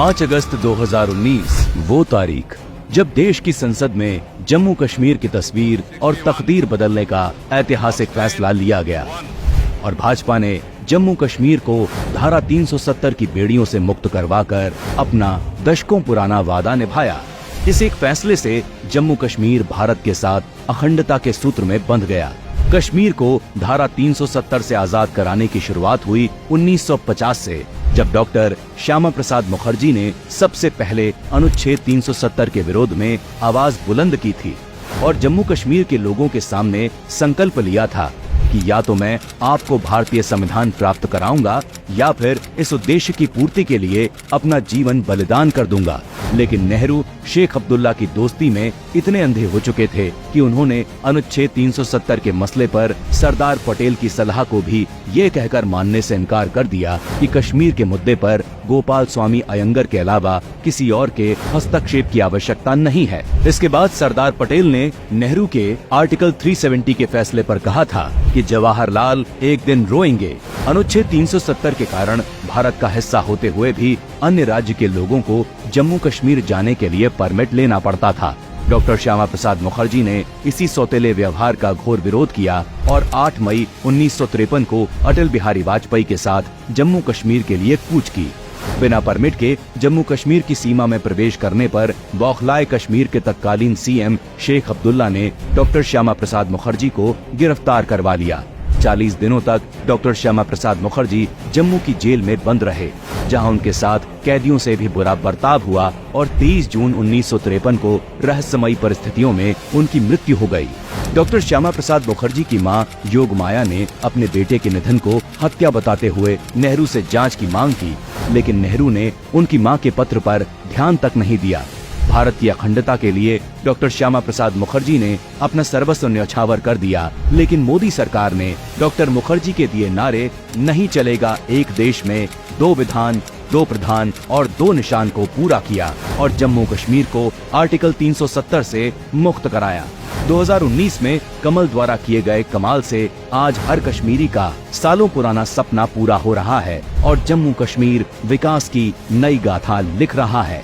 5 अगस्त 2019 वो तारीख जब देश की संसद में जम्मू कश्मीर की तस्वीर और तकदीर बदलने का ऐतिहासिक फैसला लिया गया और भाजपा ने जम्मू कश्मीर को धारा 370 की बेड़ियों से मुक्त करवाकर अपना दशकों पुराना वादा निभाया। इस एक फैसले से जम्मू कश्मीर भारत के साथ अखंडता के सूत्र में बंध गया। कश्मीर को धारा 370 से आजाद कराने की शुरुआत हुई 1950 से, जब डॉक्टर श्यामा प्रसाद मुखर्जी ने सबसे पहले अनुच्छेद 370 के विरोध में आवाज बुलंद की थी और जम्मू कश्मीर के लोगों के सामने संकल्प लिया था कि या तो मैं आपको भारतीय संविधान प्राप्त कराऊंगा या फिर इस उद्देश्य की पूर्ति के लिए अपना जीवन बलिदान कर दूंगा। लेकिन नेहरू शेख अब्दुल्ला की दोस्ती में इतने अंधे हो चुके थे कि उन्होंने अनुच्छेद 370 के मसले पर सरदार पटेल की सलाह को भी ये कहकर मानने से इनकार कर दिया कि कश्मीर के मुद्दे पर गोपाल स्वामी अयंगर के अलावा किसी और के हस्तक्षेप की आवश्यकता नहीं है। इसके बाद सरदार पटेल ने नेहरू के आर्टिकल 370 के फैसले पर कहा था कि जवाहरलाल एक दिन रोएंगे। अनुच्छेद 370 के कारण भारत का हिस्सा होते हुए भी अन्य राज्य के लोगों को जम्मू कश्मीर जाने के लिए परमिट लेना पड़ता था। डॉक्टर श्यामा प्रसाद मुखर्जी ने इसी सौतेले व्यवहार का घोर विरोध किया और 8 मई 1953 को अटल बिहारी वाजपेयी के साथ जम्मू कश्मीर के लिए कूच की। बिना परमिट के जम्मू कश्मीर की सीमा में प्रवेश करने पर बौखलाए कश्मीर के तत्कालीन सीएम शेख अब्दुल्ला ने डॉक्टर श्यामा प्रसाद मुखर्जी को गिरफ्तार करवा लिया। 40 दिनों तक डॉक्टर श्यामा प्रसाद मुखर्जी जम्मू की जेल में बंद रहे, जहां उनके साथ कैदियों से भी बुरा बर्ताव हुआ और 23 जून 1953 को रहस्यमयी परिस्थितियों में उनकी मृत्यु हो गई। डॉक्टर श्यामा प्रसाद मुखर्जी की मां योगमाया ने अपने बेटे के निधन को हत्या बताते हुए नेहरू से जांच की मांग की, लेकिन नेहरू ने उनकी मां के पत्र पर ध्यान तक नहीं दिया। भारत की अखंडता के लिए डॉक्टर श्यामा प्रसाद मुखर्जी ने अपना सर्वस्व न्यौछावर कर दिया, लेकिन मोदी सरकार ने डॉक्टर मुखर्जी के दिए नारे नहीं चलेगा एक देश में 2 विधान 2 प्रधान और 2 निशान को पूरा किया और जम्मू कश्मीर को आर्टिकल 370 से मुक्त कराया। 2019 में कमल द्वारा किए गए कमाल से आज हर कश्मीरी का सालों पुराना सपना पूरा हो रहा है और जम्मू कश्मीर विकास की नई गाथा लिख रहा है।